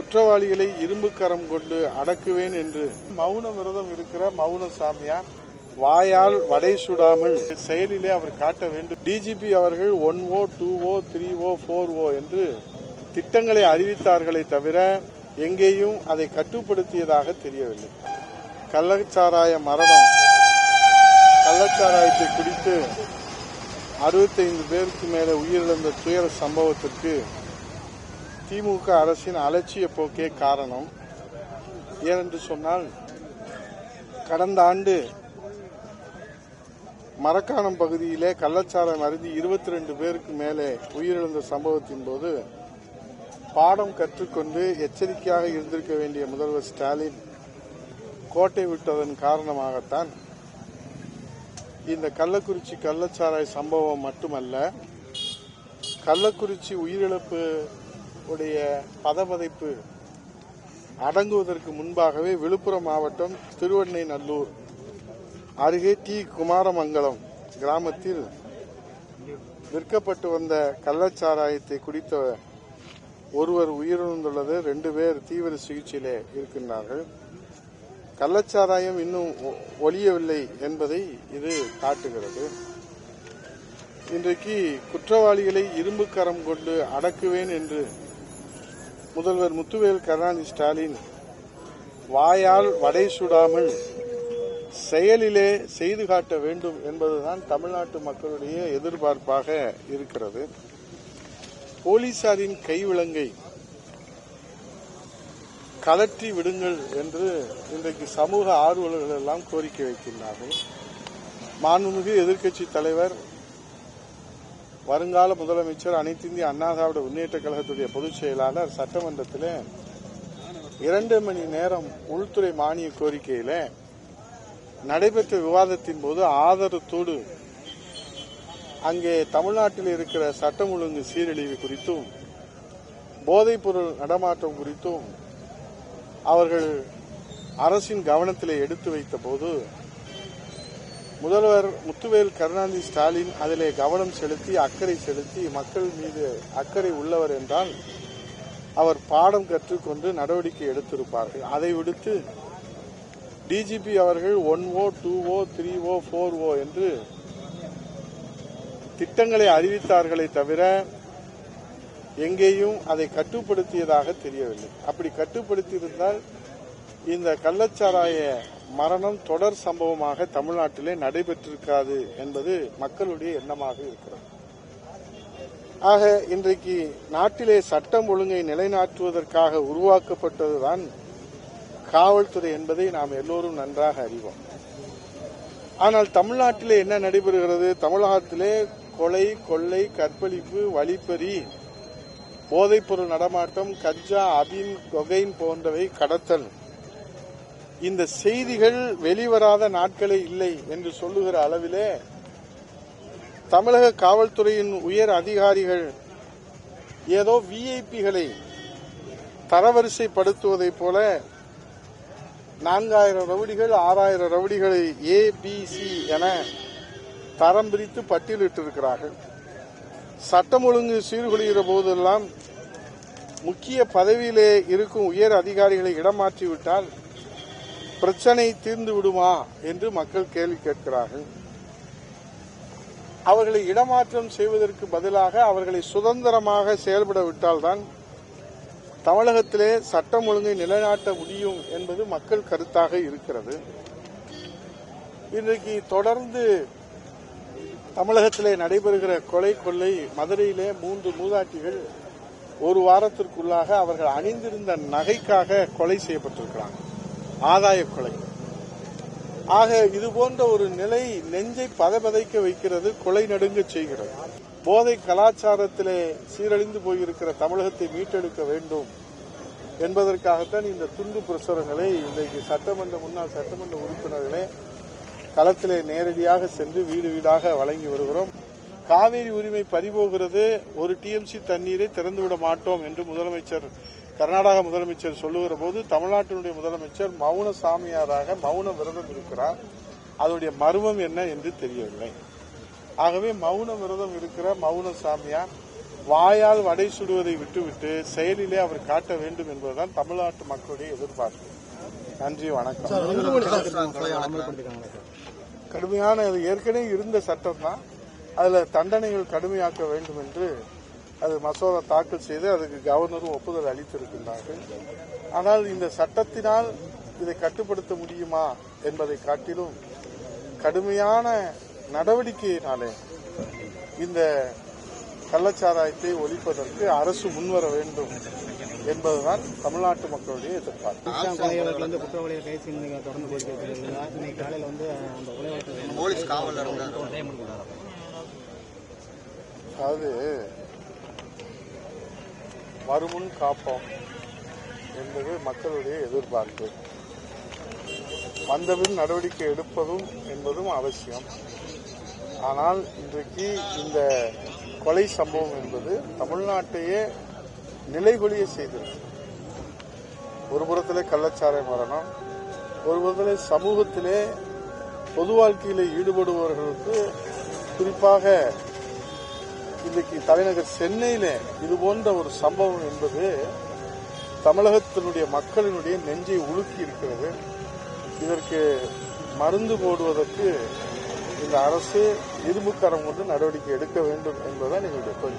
குற்றவாளிகளை இரும்பு கரம் கொண்டு அடக்குவேன் என்று மௌன விரதம் இருக்கிற மௌன சாமியார் வாயால் வடை சுடாமல் செயலிலே அவர் காட்ட வேண்டும். டிஜிபி அவர்கள் 1O 2O 3O 4O என்று திட்டங்களை அறிவித்தார்களே தவிர எங்கேயும் அதை கட்டுப்படுத்தியதாக தெரியவில்லை. கள்ளச்சாராய மரணம், கள்ளச்சாராயத்தை குடித்து 65 பேருக்கு மேலே உயிரிழந்த துயர சம்பவத்திற்கு திமுக அரசின் அலட்சிய போக்கே காரணம். ஏனென்று சொன்னால், கடந்த ஆண்டு மரக்காணம் பகுதியிலே கள்ளச்சாராயம் அருந்தி 22 பேருக்கு மேலே உயிரிழந்த சம்பவத்தின் போது பாடம் கற்றுக்கொண்டு எச்சரிக்கையாக இருந்திருக்க வேண்டிய முதல்வர் ஸ்டாலின் கோட்டை விட்டதன் காரணமாகத்தான் இந்த கள்ளக்குறிச்சி கள்ளச்சாராய சம்பவம் மட்டுமல்ல, கள்ளக்குறிச்சி உயிரிழப்பு உடைய பதபதைப்பு அடங்குவதற்கு முன்பாகவே விழுப்புரம் மாவட்டம் திருவெண்ணைநல்லூர் அருகே டி குமாரமங்கலம் கிராமத்தில் விற்கப்பட்டு வந்த கள்ளச்சாராயத்தை குடித்த ஒருவர் உயிரிழந்துள்ளது. 2 பேர் தீவிர சிகிச்சையிலே இருக்கின்றார்கள். கள்ளச்சாராயம் இன்னும் ஒழியவில்லை என்பதை இது காட்டுகிறது. இன்றைக்கு குற்றவாளிகளை இரும்பு கரம் கொண்டு அடக்குவேன் என்று முதல்வர் முத்துவேல் கருணாநிதி ஸ்டாலின் வாயால் வடை சுடாமல் செயலிலே செய்து காட்ட வேண்டும் என்பதுதான் தமிழ்நாட்டு மக்களுடைய எதிர்பார்ப்பாக இருக்கிறது. போலீசாரின் கைவிலங்கை கலற்றி விடுங்கள் என்று இன்றைக்கு சமூக ஆர்வலர்கள் எல்லாம் கோரிக்கை வைக்கின்றார்கள். மாண்புமிகு எதிர்க்கட்சி தலைவர், வருங்கால முதலமைச்சர், அனைத்து இந்திய அண்ணா திராவிட முன்னேற்ற கழகத்துடைய பொதுச் செயலாளர் சட்டமன்றத்தில் 2 மணி நேரம் உள்துறை மானிய கோரிக்கையில நடைபெற்ற விவாதத்தின் போது ஆதரத்தோடு அங்கே தமிழ்நாட்டில் இருக்கிற சட்டம் ஒழுங்கு சீரழிவு குறித்தும் போதைப் பொருள் நடமாட்டம் குறித்தும் அவர்கள் அரசின் கவனத்தில் எடுத்து வைத்த போது முதல்வர் முத்துவேல் கருணாநிதி ஸ்டாலின் அதிலே கவனம் செலுத்தி அக்கறை செலுத்தி மக்கள் மீது அக்கறை உள்ளவர் என்றால் அவர் பாடம் கற்றுக்கொண்டு நடவடிக்கை எடுத்திருப்பார்கள். அதை விடுத்து டிஜிபி அவர்கள் 1O 2O 3O 4O என்று திட்டங்களை அறிவித்தார்களே தவிர எங்கேயும் அதை கட்டுப்படுத்தியதாக தெரியவில்லை. அப்படி கட்டுப்படுத்தியிருந்தால் இந்த கள்ளச்சாராய மரணம் தொடர் சம்பவமாக தமிழ்நாட்டிலே நடைபெற்றிருக்காது என்பது மக்களுடைய எண்ணமாக இருக்கிறது. ஆக இன்றைக்கு நாட்டிலே சட்டம் ஒழுங்கை நிலைநாட்டுவதற்காக உருவாக்கப்பட்டதுதான் காவல்துறை என்பதை நாம் எல்லோரும் நன்றாக அறிவோம். ஆனால் தமிழ்நாட்டிலே என்ன நடைபெறுகிறது? தமிழகத்திலே கொலை, கொள்ளை, கற்பழிப்பு, வழிப்பறி, போதைப்பொருள் நடமாட்டம், கஞ்சா, அபின், கொகைன் போன்றவை, கடத்தல், இந்த செய்திகள் வெளிவராத நாட்களே இல்லை என்று சொல்லுகிற அளவிலே தமிழக காவல்துறையின் உயர் அதிகாரிகள் ஏதோ விஐபிகளை தரவரிசைப்படுத்துவதைப் போல 4000 ரவுடிகள் 6000 ரவுடிகளை ABC என தரம் பிரித்து பட்டியலிட்டிருக்கிறார்கள். சட்டம் ஒழுங்கு சீர்குலைகிற போதெல்லாம் முக்கிய பதவியிலே இருக்கும் உயர் அதிகாரிகளை இடமாற்றிவிட்டால் பிரச்சனை தீர்ந்து விடுமா என்று மக்கள் கேள்வி கேட்கிறார்கள். அவர்களை இடமாற்றம் செய்வதற்கு பதிலாக அவர்களை சுதந்திரமாக செயல்பட விட்டால்தான் தமிழகத்திலே சட்டம் ஒழுங்கை நிலைநாட்ட முடியும் என்பது மக்கள் கருத்தாக இருக்கிறது. இன்றைக்கு தொடர்ந்து தமிழகத்திலே நடைபெறுகிற கொலை, கொள்ளை, மதுரையிலே 3 மூதாட்டிகள் ஒரு வாரத்திற்குள்ளாக அவர்கள் அணிந்திருந்த நகைக்காக கொலை செய்யப்பட்டிருக்கிறாங்க. ஆதாய கொலை. ஆக இதுபோன்ற ஒரு நிலை நெஞ்சை பதபதைக்க வைக்கிறது, கொலை நடுங்க செய்கிறது. போதை கலாச்சாரத்திலே சீரழிந்து போயிருக்கிற தமிழகத்தை மீட்டெடுக்க வேண்டும் என்பதற்காகத்தான் இந்த துண்டு பிரசுரங்களை இன்றைக்கு முன்னாள் சட்டமன்ற உறுப்பினர்களே களத்திலே நேரடியாக சென்று வீடு வீடாக வழங்கி வருகிறோம். காவிரி உரிமை பறிபோகிறது, ஒரு டிஎம்சி தண்ணீரை திறந்துவிட மாட்டோம் என்று கர்நாடக முதலமைச்சர் சொல்லுகிற போது தமிழ்நாட்டினுடைய முதலமைச்சர் மௌன சாமியாராக மௌன விரதம் இருக்கிறார். அதனுடைய மர்மம் என்ன என்று தெரியவில்லை. ஆகவே மௌன விரதம் இருக்கிற மௌன சாமியார் வாயால் வடை சுடுவதை விட்டுவிட்டு செயலிலே அவர் காட்ட வேண்டும் என்பதுதான் தமிழ்நாட்டு மக்களுடைய எதிர்பார்ப்பு. நன்றி, வணக்கம். கடுமையான ஏற்கனவே இருந்த சட்டம் தான், அதுல தண்டனைகள் கடுமையாக்க வேண்டும் என்று அது மசோதா தாக்கல் செய்து அதுக்கு கவர்னரும் ஒப்புதல் அளித்திருக்கின்றார்கள். ஆனால் இந்த சட்டத்தினால் இதை கட்டுப்படுத்த முடியுமா என்பதை காட்டிலும் கடுமையான நடவடிக்கையினாலே இந்த கள்ளச்சாராயத்தை ஒழிப்பதற்கு அரசு முன்வர வேண்டும் என்பதுதான் தமிழ்நாட்டு மக்களுடைய எதிர்பார்ப்பு. அதாவது மறுமுன் காப்போம் என்பது மக்களுடைய எதிர்பார்ப்பு. வந்தபின் நடவடிக்கை எடுப்பதும் என்பதும் அவசியம். ஆனால் இன்றைக்கு இந்த கொலை சம்பவம் என்பது தமிழ்நாட்டையே நிலைகுலிய செய்தது. ஒரு புறத்திலே கள்ளச்சாராய மரணம், ஒரு புறத்திலே சமூகத்திலே பொது வாழ்க்கையில ஈடுபடுபவர்களுக்கு, குறிப்பாக இன்றைக்கு தலைநகர் சென்னையில இது போன்ற ஒரு சம்பவம் என்பது தமிழகத்தினுடைய மக்களினுடைய நெஞ்சை உலுக்கி இருக்கிறது. இதற்கு மருந்து போடுவதற்கு இந்த அரசு இரும்புக்கரம் கொண்டு நடவடிக்கை எடுக்க வேண்டும் என்பதுதான் எங்களுடைய கோரிக்கை.